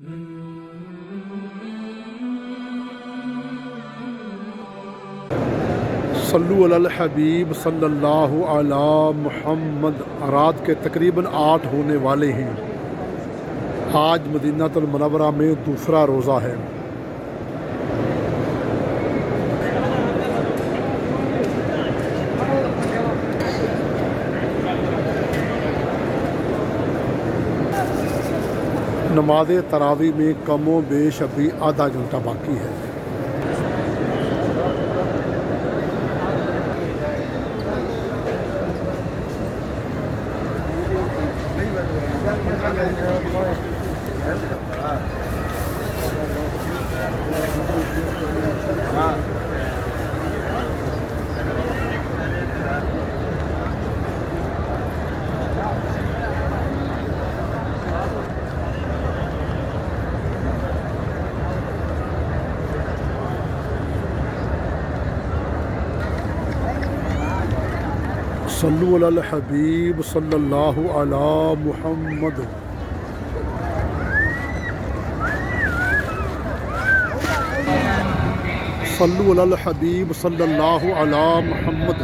صلو علی الحبیب صلی اللہ علی محمد۔ رات کے تقریباً 8 ہونے والے ہیں۔ آج مدینہ المنورہ میں دوسرا روزہ ہے۔ نماز تراویح میں کم و بیش ابھی آدھا گھنٹہ باقی ہے۔ صلو علی الحبیب صلی اللہ علی محمد۔ صلو علی الحبیب صلی اللہ علی محمد۔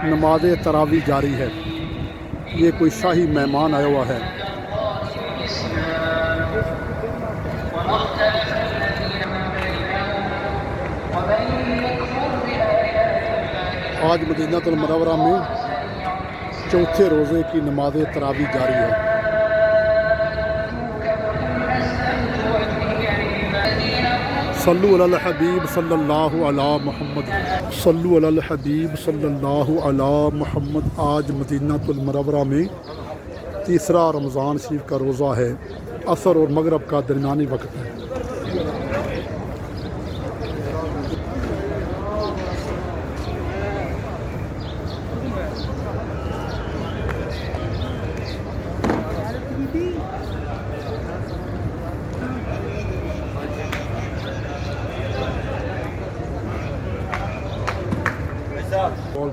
نماز تراویح جاری ہے۔ یہ کوئی شاہی مہمان آیا ہوا ہے۔ آج مدینہ المنورہ میں چوتھے روزے کی نماز تراویح جاری ہے۔ صلو علی الحبیب صلی اللہ علی محمد۔ صلو علی الحبیب صلی اللہ علی محمد۔ آج مدینہ المنورہ میں تیسرا رمضان شریف کا روزہ ہے۔ عصر اور مغرب کا درمیانی وقت ہے۔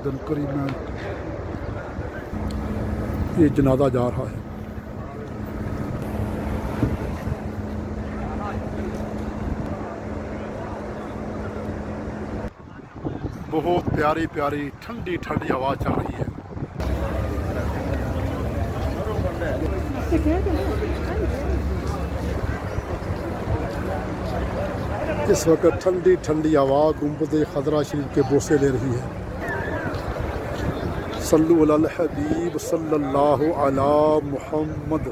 دن قریب میں یہ جنازہ جا رہا ہے۔ بہت پیاری پیاری ٹھنڈی ٹھنڈی ہوا چل رہی ہے۔ اس وقت ٹھنڈی ٹھنڈی ہوا گنبد خضرا شریف کے بوسے لے رہی ہے۔ صلو علی الحبیب صلی اللہ علی محمد۔